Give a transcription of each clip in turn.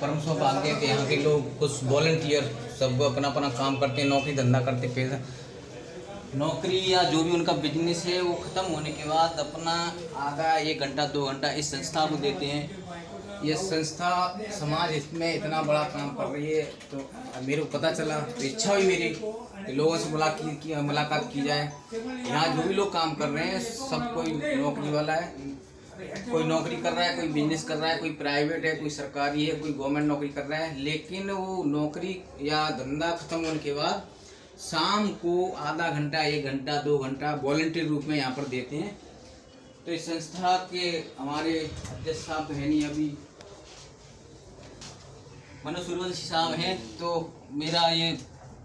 परम सौभाग्य है कि यहाँ के लोग कुछ वॉलंटियर सब अपना अपना काम करते हैं, नौकरी धंधा करते, पैसा नौकरी या जो भी उनका बिजनेस है वो ख़त्म होने के बाद अपना आधा 1 घंटा 2 घंटा इस संस्था को देते हैं। ये संस्था समाज इसमें इतना बड़ा काम कर रही है, तो मेरे को पता चला तो इच्छा हुई मेरी कि लोगों से मुलाकात की जाए। यहाँ जो भी लोग काम कर रहे हैं सब कोई नौकरी वाला है, कोई नौकरी कर रहा है, कोई बिजनेस कर रहा है, कोई प्राइवेट है, कोई सरकारी है, कोई गवर्नमेंट नौकरी कर रहा है। लेकिन वो नौकरी या धंधा खत्म होने के बाद शाम को आधा घंटा 1 घंटा 2 घंटा वॉलंटियर रूप में यहाँ पर देते हैं। तो इस संस्था के हमारे अध्यक्ष साहब तो है नहीं अभी, मनोज सूर्यवंशी साहब हैं। तो मेरा ये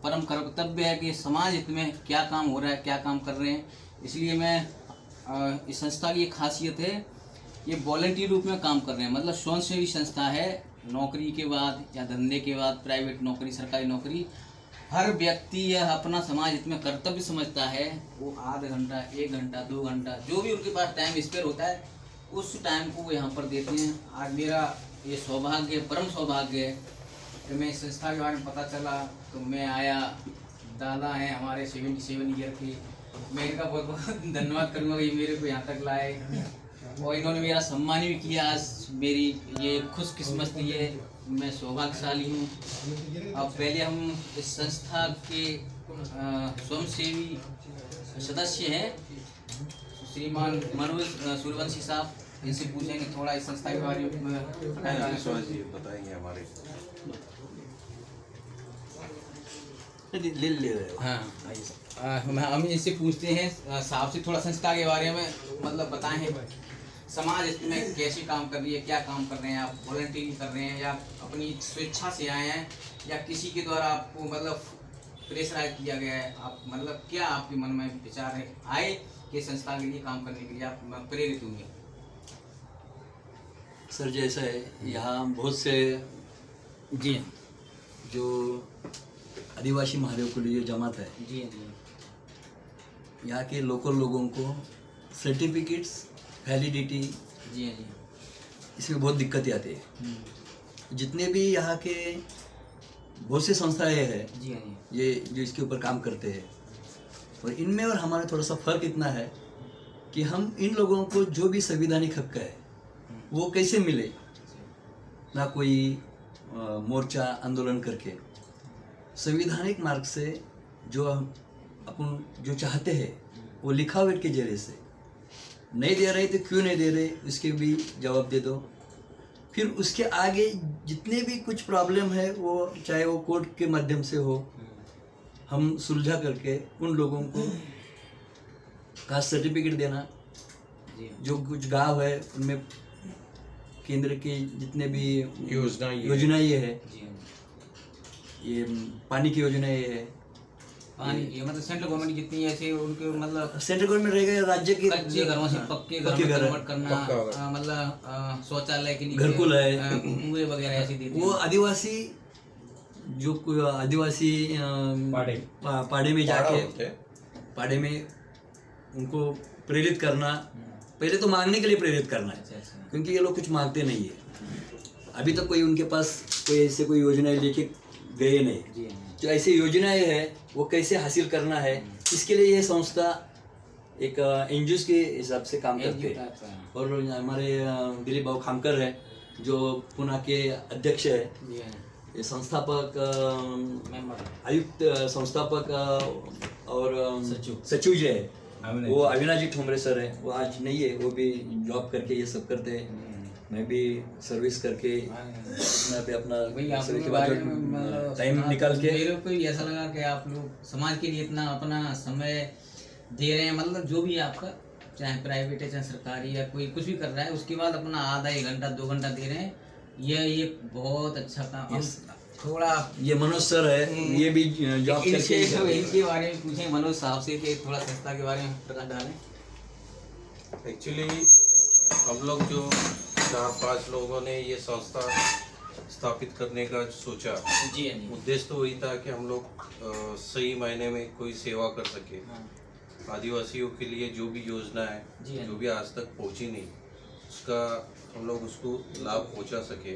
परम कर्तव्य है कि समाज हित में क्या काम हो रहा है, क्या काम कर रहे हैं, इसलिए मैं इस संस्था की एक खासियत है ये वॉलंटियर रूप में काम कर रहे हैं। मतलब स्वयंसेवी संस्था है। नौकरी के बाद या धंधे के बाद प्राइवेट नौकरी, सरकारी नौकरी, हर व्यक्ति यह अपना समाज हित में कर्तव्य समझता है, वो आधा घंटा 1 घंटा 2 घंटा जो भी उनके पास टाइम स्पेयर होता है उस टाइम को वो यहाँ पर देते हैं। आज मेरा ये सौभाग्य, परम सौभाग्य है कि मैं इस संस्था के बारे में पता चला तो मैं आया। दादा हैं हमारे 77 ईयर के, मैं इनका बहुत बहुत धन्यवाद करूँगा कि मेरे को यहाँ तक लाए और इन्होंने मेरा सम्मान भी किया। आज मेरी ये खुशकिस्मती है, मैं सौभाग्यशाली हूँ। अब पहले हम इस संस्था के स्वयंसेवी सदस्य हैं श्रीमान मनोज सूर्यवंशी साहब, इनसे पूछेंगे थोड़ा इस संस्था के बारे में बताएंगे हमारे ले हाँ। हम इनसे पूछते हैं साहब से थोड़ा संस्था के बारे में, मतलब बताएं समाज इसमें कैसे काम कर रही है, क्या काम कर रहे हैं आप, वॉलंटियरिंग कर रहे हैं या अपनी स्वेच्छा से आए हैं या किसी के द्वारा आपको मतलब प्रेशराइज किया गया है, आप मतलब क्या आपके मन में विचार है आए कि संस्था के लिए काम करने के लिए आप प्रेरित होंगे? सर जैसा है यहाँ बहुत से जी जो आदिवासी महादेव के लिए जमात है, जी जी, यहाँ के लोकल लोगों को सर्टिफिकेट्स वैलिडिटी जी जी, इसमें बहुत दिक्कतें आती है। जितने भी यहाँ के बहुत से संस्थाएं हैं जी जी, ये जो इसके ऊपर काम करते हैं, और इनमें और हमारा थोड़ा सा फर्क इतना है कि हम इन लोगों को जो भी संवैधानिक हक है वो कैसे मिले, ना कोई मोर्चा आंदोलन करके संवैधानिक मार्ग से जो हम अपन जो चाहते हैं वो लिखावट के जरिए से नहीं दे रहे तो क्यों नहीं दे रहे उसके भी जवाब दे दो। फिर उसके आगे जितने भी कुछ प्रॉब्लम है वो चाहे वो कोर्ट के माध्यम से हो, हम सुलझा करके उन लोगों को कास्ट सर्टिफिकेट देना। जो कुछ गांव है उनमें केंद्र के जितने भी योजना ये है, ये पानी की योजना ये है, पानी ये मतलब सेंट्रल गवर्नमेंट जितनी ऐसे उनके मतलब सेंट्रल गवर्नमेंट रहेगा, राज्य के कच्चे घरों से पक्के घर में कन्वर्ट करना, मतलब शौचालय के लिए घरकुल है, कुएं वगैरह ऐसी देते हैं। वो आदिवासी जो आदिवासी पाड़े में जाके पाड़े में उनको प्रेरित करना, पहले तो मांगने के लिए प्रेरित करना है, क्योंकि ये लोग कुछ मांगते नहीं है। अभी तक कोई उनके पास कोई ऐसे कोई योजनाएं लेके गए नहीं। जो ऐसी योजनाएं है वो कैसे हासिल करना है, इसके लिए ये संस्था एक एनजीओ के हिसाब से काम करते हैं। और हमारे दिलीप भाऊ खामकर है जो पुणे के अध्यक्ष है, ये संस्थापक आयुक्त संस्थापक और सचिव जो है वो अविनाश जी ठोमरे सर है, वो आज नहीं है, वो भी जॉब करके ये सब करते हैं। मैं भी सर्विस करके पे अपना टाइम निकाल के मेरे को ऐसा लगा कि आप लोग समाज के लिए इतना अपना समय दे रहे हैं, मतलब जो भी आपका चाहे प्राइवेट है चाहे सरकारी या कोई कुछ भी कर रहा है उसके बाद अपना आधा 1 घंटा 2 घंटा दे रहे हैं, ये बहुत अच्छा काम। थोड़ा ये मनोज सर है, ये भी जॉब करके इनके बारे में पूछें मनोज साहब से कि थोड़ा संस्था के बारे में प्रकाश डालें। एक्चुअली हम लोग जो 4-5 लोगों ने ये संस्था स्थापित करने का सोचा, जी उद्देश्य तो वही था कि हम लोग सही मायने में कोई सेवा कर सके। आदिवासियों के लिए जो भी योजना है जो भी आज तक पहुंची नहीं उसका हम लोग उसको लाभ पहुंचा सके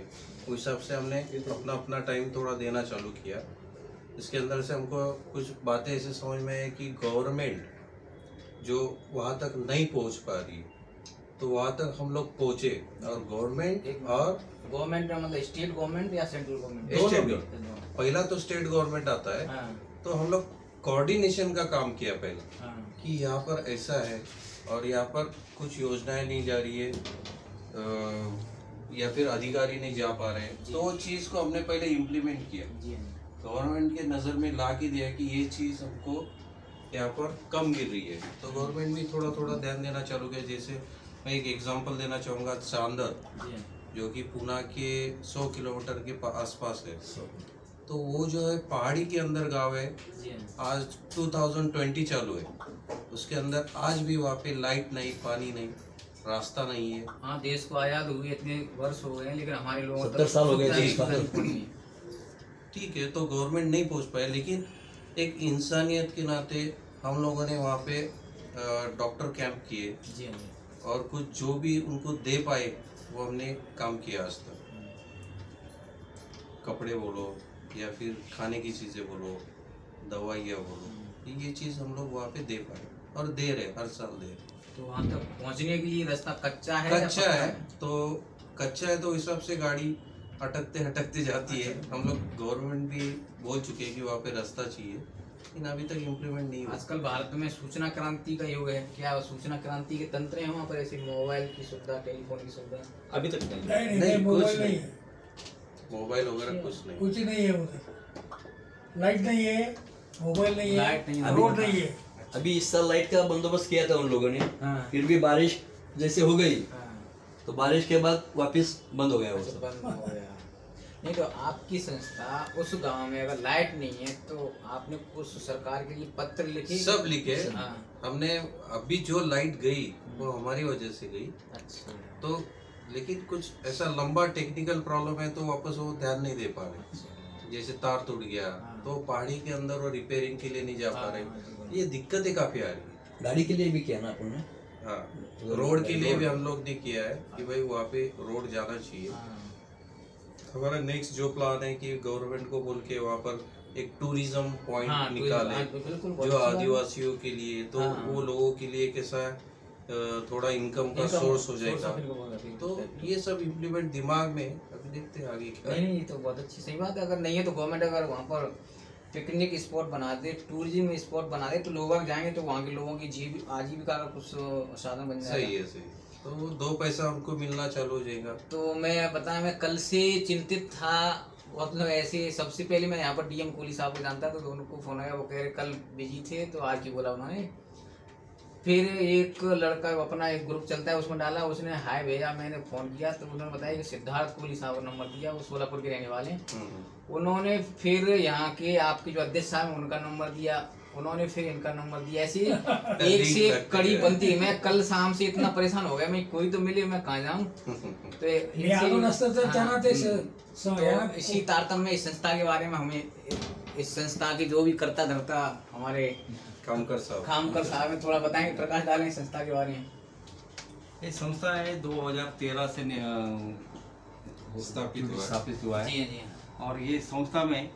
उस हिसाब से हमने अपना अपना टाइम थोड़ा देना चालू किया। इसके अंदर से हमको कुछ बातें ऐसे समझ में है कि गवर्नमेंट जो वहाँ तक नहीं पहुँच पा रही है तो वहाँ तक हम लोग पहुँचे, और गवर्नमेंट मतलब स्टेट गवर्नमेंट या सेंट्रल गवर्नमेंट? दोनों भी। पहला तो स्टेट गवर्नमेंट आता है। हाँ। तो हम लोग कोऑर्डिनेशन का काम किया पहले। हाँ। कि यहाँ पर ऐसा है और यहाँ पर कुछ योजनाएं नहीं जा रही है या फिर अधिकारी नहीं जा पा रहे हैं, तो वो चीज़ को हमने पहले इम्प्लीमेंट किया। गवर्नमेंट के नज़र में ला के दिया कि ये चीज़ हमको यहाँ पर कम गिर रही है, तो गवर्नमेंट भी थोड़ा थोड़ा ध्यान देना चालू किया। जैसे मैं एक एग्जांपल देना चाहूँगा, चांदर जो कि पुणे के 100 किलोमीटर के आसपास है, तो वो जो है पहाड़ी के अंदर गांव है। आज 2020 चालू है, उसके अंदर आज भी वहाँ पे लाइट नहीं, पानी नहीं, रास्ता नहीं है। हाँ, देश को आज़ाद हुए इतने वर्ष हो गए, लेकिन हमारे लोगों 70 साल हो गए देश का। ठीक है, तो गवर्नमेंट नहीं पहुँच पाए, लेकिन एक इंसानियत के नाते हम लोगों ने वहाँ पे डॉक्टर कैंप किए और कुछ जो भी उनको दे पाए वो हमने काम किया आज तक। कपड़े बोलो या फिर खाने की चीज़ें बोलो, दवाइयाँ बोलो, ये चीज़ हम लोग वहाँ पे दे पाए और दे रहे, हर साल दे रहे। तो वहाँ तक पहुँचने के लिए रास्ता कच्चा है? कच्चा है, तो कच्चा है तो इस हिसाब से गाड़ी अटकते हटकते जाती है। हम लोग गवर्नमेंट भी बोल चुके हैं कि वहाँ पे रास्ता चाहिए, लेकिन अभी तक इम्प्लीमेंट नहीं हुआ। आजकल भारत में सूचना क्रांति का युग है, क्या सूचना क्रांति के तंत्र हैं वहाँ पर? ऐसे मोबाइल की सुविधा, टेलीफोन की सुविधा अभी तक नहीं, कुछ नहीं है, मोबाइल वगैरह कुछ नहीं है उधर। लाइट नहीं है, मोबाइल नहीं है, रोड नहीं है। अभी इस साल लाइट का बंदोबस्त किया था उन लोगों ने। हाँ। फिर भी बारिश जैसे हो गई, हाँ। तो बारिश के बाद वापस बंद हो गया वो सब। बंद हो गया। नहीं तो आपकी संस्था उस गांव में अगर लाइट नहीं है तो आपने उस सरकार के लिए पत्र लिखे? सब लिखे। हाँ। हमने अभी जो लाइट गई वो हमारी वजह से गई। अच्छा। तो लेकिन कुछ ऐसा लंबा टेक्निकल प्रॉब्लम है तो वापस वो ध्यान नहीं दे पा रहे। जैसे तार टूट गया तो पहाड़ी के अंदर वो रिपेयरिंग के लिए नहीं जा पा रहे। ये दिक्कतें काफी आ रही है। गाड़ी के लिए भी किया ना अपन ने। हाँ, रोड के लिए भी हम लोग ने किया है कि भाई वहाँ पे रोड जाना चाहिए। हमारा नेक्स्ट जो प्लान है कि गवर्नमेंट को बोल के वहाँ पर एक टूरिज्म पॉइंट निकाले जो आदिवासियों के लिए, तो वो लोगों के लिए कैसा थोड़ा इनकम का सोर्स हो जाएगा। तो ये सब इम्प्लीमेंट दिमाग में, अभी देखते हैं आगे क्या। नहीं, तो बहुत अच्छी सही बात है। अगर नहीं है तो गवर्नमेंट अगर वहाँ पर पिकनिक स्पॉट बना दे, टूरिज्म स्पॉट बना दे, तो लोग जाएंगे तो वहाँ के लोगों की आजीविका का कुछ साधन बन जाएगा। सही है, सही। तो 2 पैसा उनको मिलना चालू हो जाएगा। तो मैं कल से चिंतित था, मतलब ऐसे सबसे पहले मैं यहाँ पर डीएम कोहली साहब को जानता, तो दोनों को फोन आया, वो कह रहे कल बिजी थे तो आज की बोला उन्होंने। फिर एक लड़का अपना एक ग्रुप चलता है उसमें डाला, उसने हाय भेजा, मैंने फ़ोन किया तो उन्होंने बताया कि सिद्धार्थ कोहली साहब को नंबर दिया, वो सोलापुर के रहने वाले। उन्होंने फिर यहाँ के आपके जो अध्यक्ष साहब उनका नंबर दिया, उन्होंने फिर इनका नंबर दिया, ऐसे एक से एक कड़ी बनती है। मैं कल शाम से इतना परेशान हो गया, मैं कोई तो मिले, मैं कहाँ जाऊँ। तो इसी तारतम्य में इस संस्था के बारे में हमें, इस संस्था के जो भी करता धरता हमारे खामकर साहब में थोड़ा बताएंगे, प्रकाश डालें इस संस्था के बारे में। ये संस्था है 2013 से स्थापित हुआ है। जी। और ये संस्था में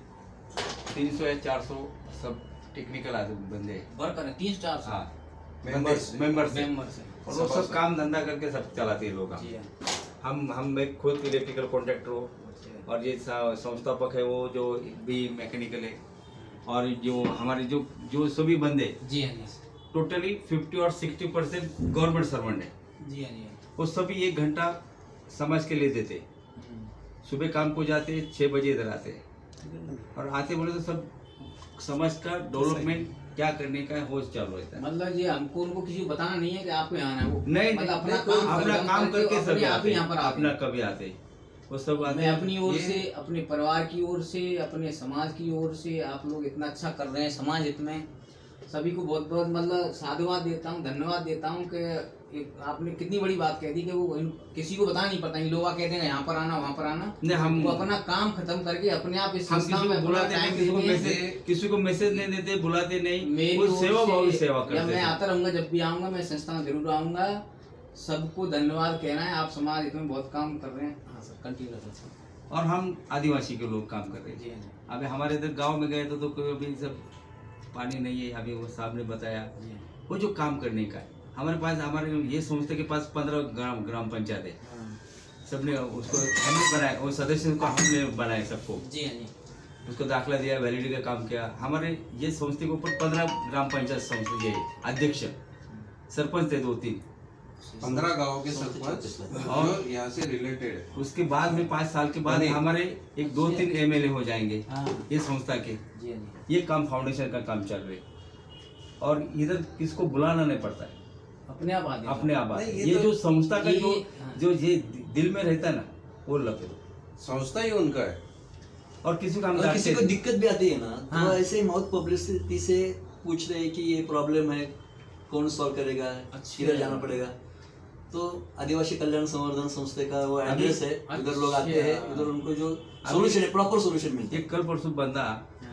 300 या 400 सब टेक्निकल बंदे वर्कर है, 300-400। हाँ, मेंबर्स मेंबर्स और वो सब काम धंधा करके सब चलाते हैं लोग। हम एक खुद इलेक्ट्रिकल कॉन्ट्रैक्टर हो, और ये संस्थापक है वो जो भी मैकेनिकल है, और जो हमारे जो सभी बंदे जी हाँ जी टोटली 50 और 60% गवर्नमेंट सर्वेंट है। जी हाँ। वो सभी 1 घंटा समाज के लिए देते। सुबह काम को जाते, 6 बजे इधर आते, और आते बोले तो सब समाज का डेवलपमेंट क्या करने का होश चालू रहता है। मतलब ये हमको उनको किसी को बताना नहीं है कि आपको यहाँ आना है, वो नहीं, मतलब अपना काम करके सब यहाँ पर अपना कभी आते, वो सब आते। मैं अपनी ओर से, अपने परिवार की ओर से, अपने समाज की ओर से आप लोग इतना अच्छा कर रहे हैं समाज हित में, सभी को बहुत बहुत मतलब साधुवाद देता हूँ, धन्यवाद देता हूँ कि आपने कितनी बड़ी बात कह दी कि वो किसी को बता नहीं पड़ता। लोग कहते हैं यहाँ पर आना, वहाँ पर आना, नहीं, हम वो अपना काम खत्म करके अपने आप इस संस्था में बुलाते हैं, किसी को मैसेज नहीं देते, बुलाते नहीं, मेरी सेवा भाव सेवा करते हैं। मैं आता रहूँगा, जब भी आऊँगा मैं संस्था में जरूर आऊँगा। सबको धन्यवाद कहना है, आप समाज हित में बहुत काम कर रहे हैं। हाँ सर, कंटिन्यू। और हम आदिवासी के लोग काम कर रहे हैं। अभी हमारे इधर गांव में गए तो कोई अभी सब पानी नहीं है, अभी वो साहब ने बताया वो जो काम करने का है। हमारे पास हमारे ये संस्था के पास 15 ग्राम पंचायत है, सबने उसको हमने बनाया, वो सदस्य को हमने बनाए सबको, उसको दाखला दिया, वैलिडिटी का काम किया। हमारे ये संस्था के ऊपर 15 ग्राम पंचायत संस्था ये अध्यक्ष सरपंच थे 2-3, 15 गाँव के सरपंच और यहाँ से रिलेटेड है। उसके बाद में 5 साल के बाद हमारे एक 2-3 MLA हो जाएंगे ये संस्था के। ये काम फाउंडेशन का काम चल रहे और इधर किसको बुलाना नहीं पड़ता है, अपने आप आते। ये जो संस्था का जो ये दिल में रहता है ना वो लगे संस्था ही उनका है। और किसी का और किसी को दिक्कत भी आती है ना तो ऐसे माउथ पब्लिसिटी से पूछ रहे हैं कि ये प्रॉब्लम है, कौन सॉल्व करेगा, किधर जाना पड़ेगा। तो आदिवासी कल्याण संवर्धन संस्था का वो एड्रेस है, उधर लोग आते हैं, उधर उनको जो सोल्यूशन है प्रॉपर सोल्यूशन मिलता है। एक कल परसों बंदा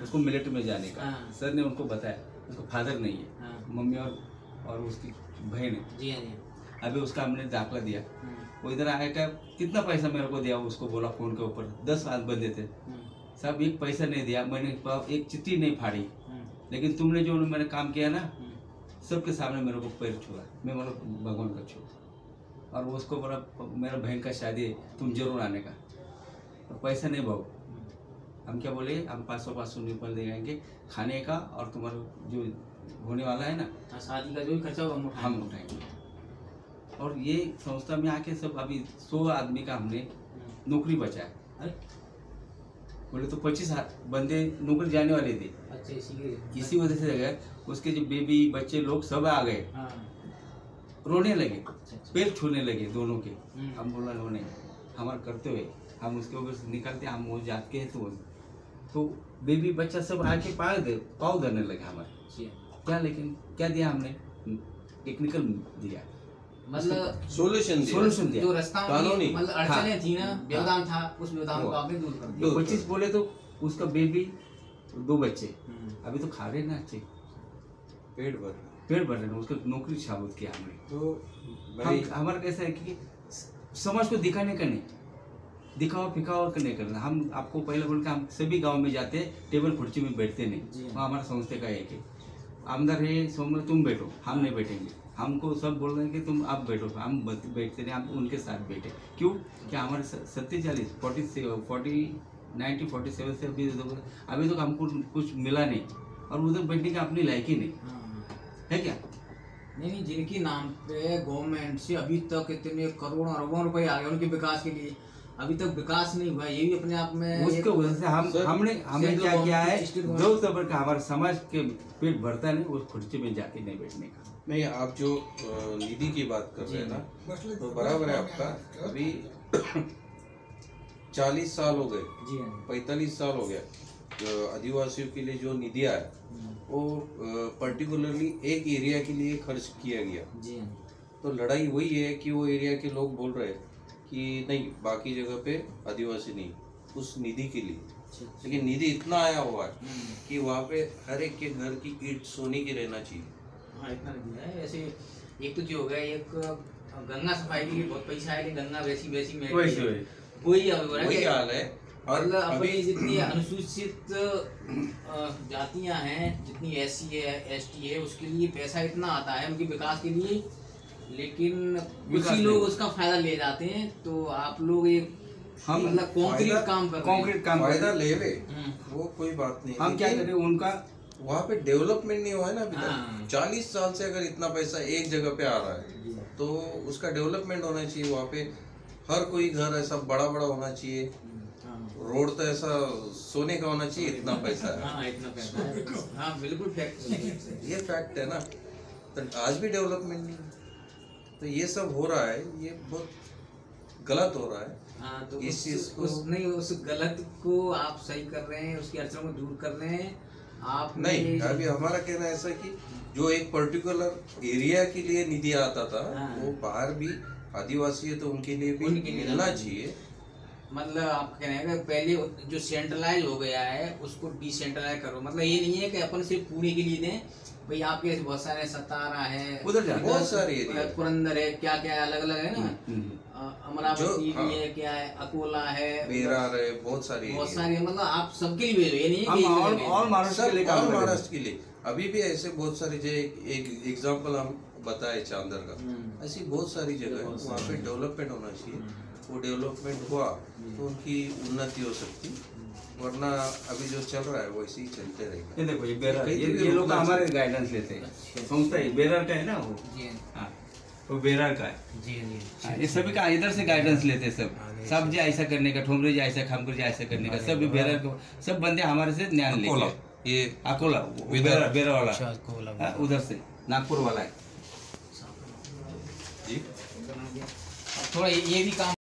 उसको मिलिट्री में जाने का, सर ने उनको बताया उसको फादर नहीं है, मम्मी और उसकी बहन है। अभी उसका हमने दाखला दिया, वो इधर आएगा कितना पैसा मेरे को दिया, उसको बोला फोन के ऊपर 10 बंदे थे, सब एक पैसा नहीं दिया, मैंने एक चिट्ठी नहीं फाड़ी, लेकिन तुमने जो मैंने काम किया ना सबके सामने मेरे को पैर छुआ, मैं बोला भगवान का छू। और वो उसको बोला मेरा बहन का शादी है, तुम जरूर आने का, और पैसा नहीं भाव। हम क्या बोले, हम 500 रुपये दे जाएंगे खाने का, और तुम्हारा जो होने वाला है ना शादी का जो भी खर्चा होगा हम उठाएंगे। और ये संस्था में आके सब अभी 100 आदमी का हमने नौकरी बचाया। बोले तो 25 बंदे नौकरी जाने वाले थे। अच्छा, इसी वजह से गए, उसके जो बेबी बच्चे लोग सब आ गए, रोने लगे, पैर छूने लगे दोनों के। हम बोला रोने हमारा करते हुए हम उसके ऊपर से निकलते, हम वो जात के हैं तो बेबी बच्चा सब आके पाँव धरने लगे हमारे क्या। लेकिन क्या दिया हमने, टेक्निकल दिया, मतलब सोल्यूशन दिया, जो रास्ता कानूनी मतलब अड़चनें थी ना, व्यवधान था, उस व्यवधान को आपने दूर कर दिया। 25 बोले तो उसका बेबी 2 बच्चे अभी तो खा रहे ना, अच्छे पेट भर रहे, उसको नौकरी साबित किया हमने। तो हमारा कैसा है कि समाज को दिखाने का नहीं, दिखावा फिकावा का नहीं करना। हम आपको पहले बोल के हम सभी गांव में जाते, टेबल कुर्सी में बैठते नहीं, वहाँ हमारा संस्था का एक है आमदार है, सोमवार तुम बैठो, हम नहीं बैठेंगे। हमको सब बोल रहे हैं कि तुम आप बैठो, हम बैठते नहीं, हम उनके साथ बैठे। क्यों? क्या हमारे 47 47 से अभी तो हमको कुछ मिला नहीं, और उधर बैठने का अपनी लायक ही नहीं है क्या। नहीं, जिनके नाम पे गवर्नमेंट से अभी तक इतने करोड़ों अरबों रुपए आ गए उनके विकास के लिए, अभी तक विकास नहीं हुआ, ये भी अपने आप में उसके वजह से हमने क्या किया है, जो तबर का हमारे समाज के पेट भरता नहीं, उस खुर्ची में जाके नहीं बैठने का। नहीं, आप जो निधि की बात कर रहे हैं ना, तो बराबर है आपका। अभी 40 साल हो गए, 45 साल हो गया आदिवासियों के लिए जो निधि आया वो पर्टिकुलरली एक एरिया के लिए खर्च किया गया। तो लड़ाई वही है कि वो एरिया के लोग बोल रहे हैं कि नहीं, बाकी जगह पे आदिवासी नहीं, उस निधि के लिए। लेकिन निधि इतना आया हुआ है कि वहाँ पे हर एक के घर की ईंट सोने की रहना चाहिए। हाँ, इतना नहीं है। ऐसे एक तो जो हो गया, एक गंगा सफाई के लिए बहुत पैसा है, गंगा वैसी में वही हाल है। और मतलब अपनी जितनी अनुसूचित जातियां हैं, जितनी SC है, ST है, उसके लिए पैसा इतना आता है उनके विकास के लिए, लेकिन कुछ ही लोग उसका फायदा ले जाते हैं। तो आप लोग एक हम मतलब कंक्रीट काम फायदा ले वे, वो कोई बात नहीं। हम क्या करें, उनका वहाँ पे डेवलपमेंट नहीं हुआ है ना अभी तक। 40 साल से अगर इतना पैसा एक जगह पे आ रहा है तो उसका डेवलपमेंट होना चाहिए। वहाँ पे हर कोई घर ऐसा बड़ा होना चाहिए, रोड तो ऐसा सोने का होना चाहिए, इतना पैसा है। इतना पैसा है। हाँ, बिल्कुल फैक्ट है, ये फैक्ट है ना। तो आज भी डेवलपमेंट नहीं, तो ये सब हो रहा है, ये बहुत गलत हो रहा है। हाँ, तो इस चीज को उस गलत को आप सही कर रहे हैं, उसकी अड़चनों को दूर कर रहे हैं आप। नहीं, अभी हमारा कहना ऐसा कि जो एक पर्टिकुलर एरिया के लिए निधि आता था, वो बाहर भी आदिवासी है तो उनके लिए भी मिलना चाहिए। मतलब आप कह रहे हैं कि पहले जो सेंट्रलाइज हो गया है उसको डिसेंट्रलाइज करो। मतलब ये नहीं है कि अपन सिर्फ पुणे के लिए दें, भाई आपके बहुत सारे सतारा है, उधर बहुत सारे पुरंदर है, क्या अलग अलग है ना। अमरावती भी है, क्या है, अकोला है, बेरार है, बहुत सारी मतलब आप सबके लिए ये नहीं है कि और महाराष्ट्र के लिए काम कर रहे हैं। महाराष्ट्र के लिए अभी भी ऐसे बहुत सारे जो एक एग्जांपल हम बताए चांदर का, ऐसी बहुत सारी जगह है वहाँ पे डेवलपमेंट होना चाहिए। वो डेवलपमेंट हुआ तो उनकी उन्नति हो सकती, वरना अभी जो चल रहा है वैसे ही चलते रहेगा। ये देखो ये बेरार, ये लोग हमारे गाइडेंस लेते हैं, संस्था है बेरार का है ना वो, हाँ वो बेरार का है। हाँ, ये सभी का इधर से गाइडेंस लेते हैं सब जी ऐसा करने का, ठोमरे जी ऐसा, खामकर जी ऐसा करने का, सब बेरार को सब बंदे हमारे से ज्ञान लेके। ये अकोला बेरा वाला उधर से नागपुर वाला है जी थोड़ा ये भी काम